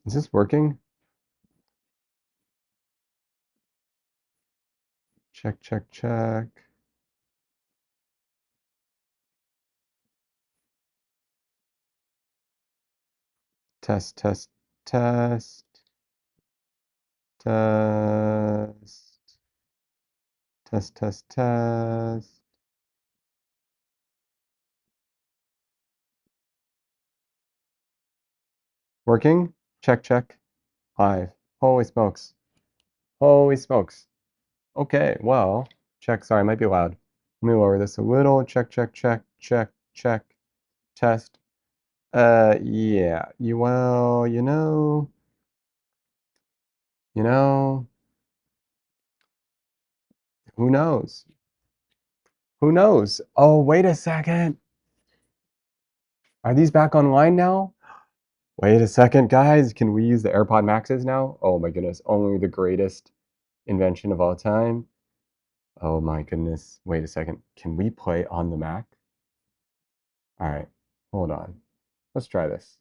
Is this working? Check, check, check. Test, test, test, test, test, test, test. Working? Check, check. Live. Holy smokes. Holy smokes. Okay, well, check. Sorry, it might be loud. Let me lower this a little. Check, check, check, check, check. Test. Yeah. Well, you know, who knows? Who knows? Oh, wait a second. Are these back online now? Wait a second, guys. Can we use the AirPod Maxes now? Oh my goodness. Only the greatest invention of all time. Oh my goodness. Wait a second. Can we play on the Mac? All right. Hold on. Let's try this.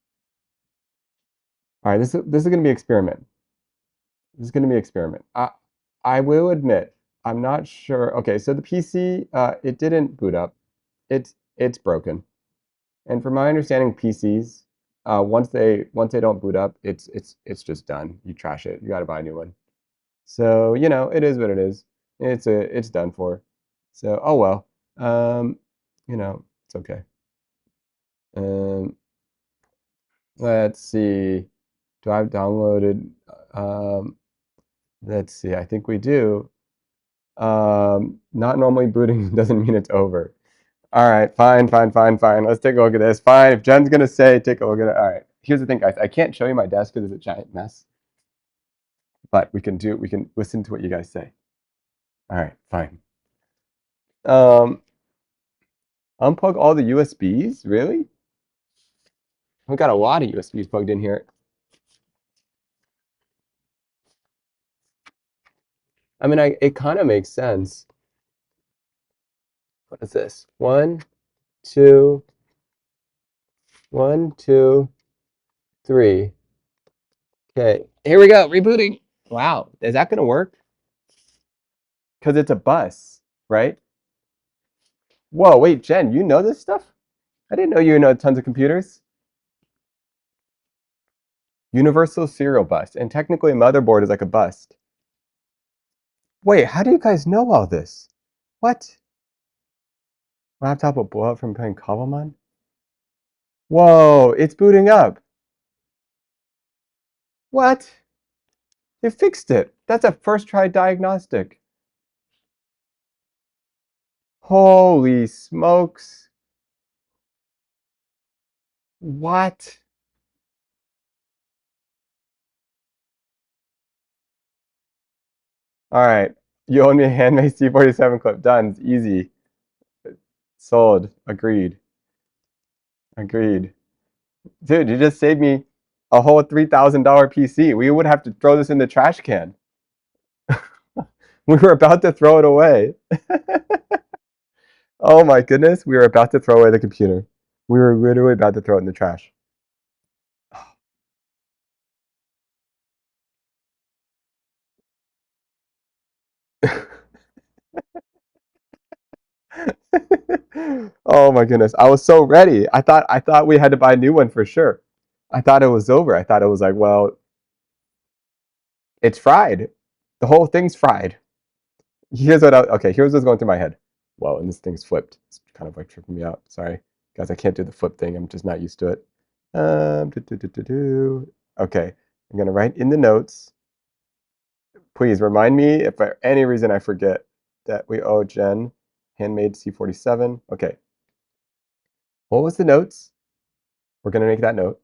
All right. This is going to be experiment. This is going to be experiment. I will admit, I'm not sure. Okay, so the PC, it didn't boot up. It's broken. And from my understanding, PCs, once they don't boot up, it's just done. You trash it. You got to buy a new one. So it is what it is. It's done for. So oh well. Um, it's okay. Um, let's see. Do I have downloaded? Um, let's see. I think we do. Not normally booting doesn't mean it's over. All right, fine, fine, fine, fine. Let's take a look at this. Fine, if Jen's gonna say, take a look at it. All right. Here's the thing, guys. I can't show you my desk because it's a giant mess, but we can listen to what you guys say. All right, fine. Um, unplug all the USBs? Really? We've got a lot of USBs plugged in here. I mean, it kind of makes sense. What is this? Two, one, two, three. Okay, here we go. Rebooting. Wow, is that gonna work? Because it's a bus, right? Whoa, wait, Jen, you know this stuff? I didn't know you know tons of computers. Universal serial bus, and technically a motherboard is like a bus. Wait, how do you guys know all this? What? Laptop will blow up from playing Cobblemon? Whoa, it's booting up. What? You fixed it. That's a first try diagnostic. Holy smokes. What? All right. You owe me a handmade C47 clip. Done. It's easy. Sold. Agreed. Agreed. Dude, you just saved me a whole $3,000 PC. We would have to throw this in the trash can. We were about to throw it away. Oh my goodness. We were about to throw away the computer. We were literally about to throw it in the trash. Oh my goodness. I was so ready. I thought we had to buy a new one for sure. I thought it was over. I thought it was like, well, it's fried. The whole thing's fried. Here's what's going through my head. Whoa, and this thing's flipped. It's kind of like tripping me out. Sorry. Guys, I can't do the flip thing. I'm just not used to it. Okay. I'm gonna write in the notes. Please remind me if for any reason I forget that we owe Jen handmade C47. Okay. What was the notes? We're gonna make that note.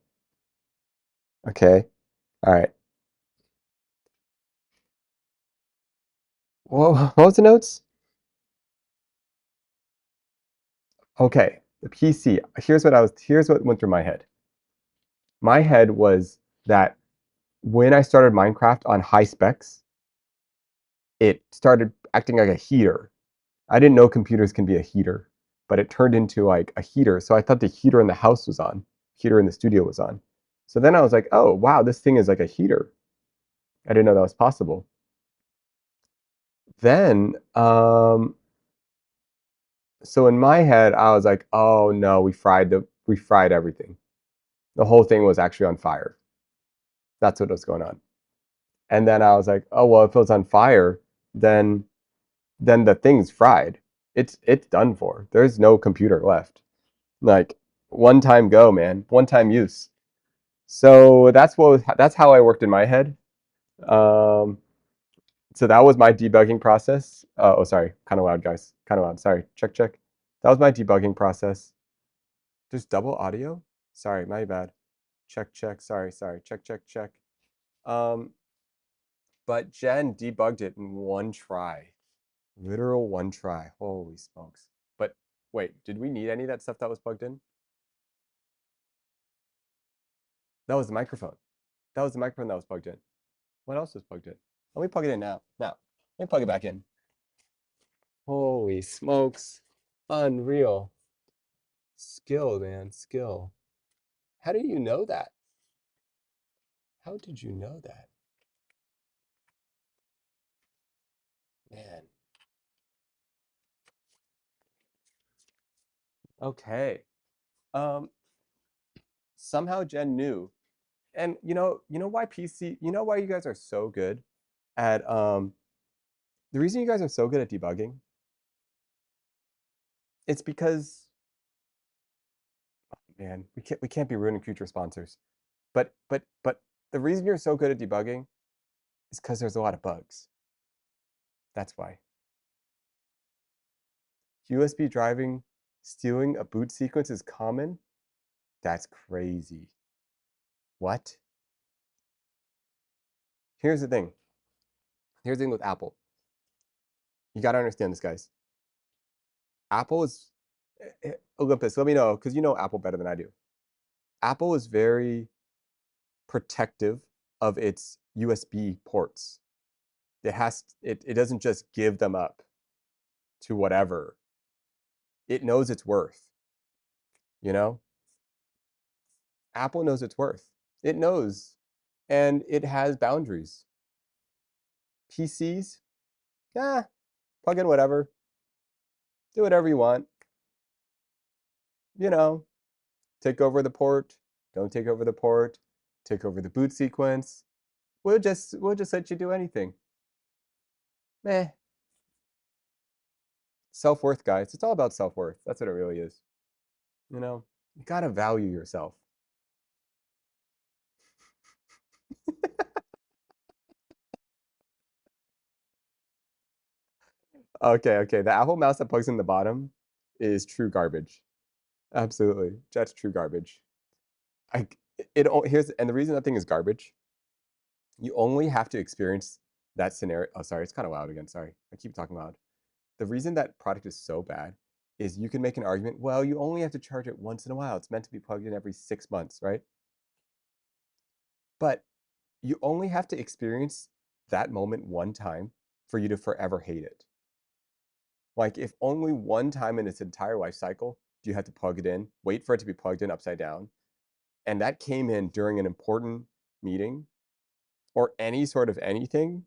Okay. All right. Whoa, what was the notes? Okay. The PC. Here's what went through my head. My head was that when I started Minecraft on high specs, it started acting like a heater. I didn't know computers can be a heater, but it turned into like a heater. So I thought the heater in the house was on, heater in the studio was on. So then I was like, oh, wow, this thing is like a heater. I didn't know that was possible. Then, so in my head, I was like, oh no, we fried everything. The whole thing was actually on fire. That's what was going on. And then I was like, oh well, if it was on fire, then the thing's fried. It's done for. There's no computer left. Like one time go, man. One time use. So that's how I worked in my head. Um, so that was my debugging process. Oh, sorry, kind of loud, guys. Kind of loud. Sorry. Check, check. That was my debugging process. There's double audio. Sorry, my bad. Check, check. Sorry, sorry. Check, check, check. Um, but Jen debugged it in one try. Literal one try. Holy smokes. But wait, did we need any of that stuff that was plugged in? That was the microphone. That was the microphone that was plugged in. What else was plugged in? Let me plug it in now. Now, let me plug it back in. Holy smokes. Unreal. Skill, man. Skill. How do you know that? How did you know that? Man. Okay. Um, somehow Jen knew. And you know why you know why you guys are so good at the reason you guys are so good at debugging, it's because man, we can't be ruining future sponsors. But the reason you're so good at debugging is because there's a lot of bugs. That's why. USB driving stealing a boot sequence is common? That's crazy. What? Here's the thing. Here's the thing with Apple. You got to understand this, guys. Apple is Olympus, let me know, because you know Apple better than I do. Apple is very protective of its USB ports. It doesn't just give them up to whatever. It knows its worth, you know? Apple knows its worth. It knows, and it has boundaries. PCs, yeah, plug in whatever, do whatever you want. You know, take over the port, don't take over the port, take over the boot sequence. We'll just let you do anything. Meh. Self-worth, guys. It's all about self-worth. That's what it really is. You know, you gotta value yourself. Okay, okay. The Apple mouse that plugs in the bottom is true garbage. Absolutely. That's true garbage. I here's and the reason that thing is garbage, you only have to experience that scenario. Oh, sorry, it's kind of loud again. Sorry. I keep talking loud. The reason that product is so bad is you can make an argument, well, you only have to charge it once in a while. It's meant to be plugged in every 6 months, right? But you only have to experience that moment one time for you to forever hate it. Like if only one time in its entire life cycle do you have to plug it in, wait for it to be plugged in upside down, and that came in during an important meeting or any sort of anything,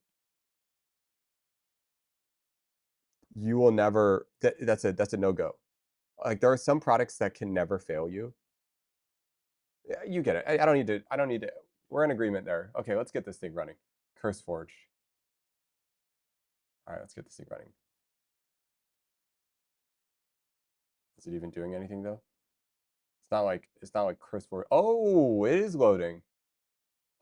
you will never that's a no-go. Like there are some products that can never fail you. Yeah, you get it. I don't need to. We're in agreement there. Okay, let's get this thing running. CurseForge. All right, let's get this thing running. Is it even doing anything though? It's not like CurseForge. Oh, it is loading.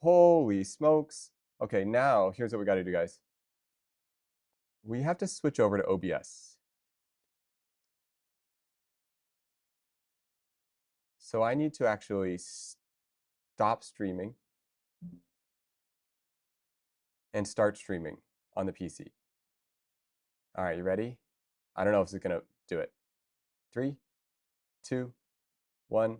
Holy smokes. Okay, now here's what we got to do, guys. We have to switch over to OBS. So I need to actually stop streaming and start streaming on the PC. All right, you ready? I don't know if it's gonna do it. 3, 2, 1.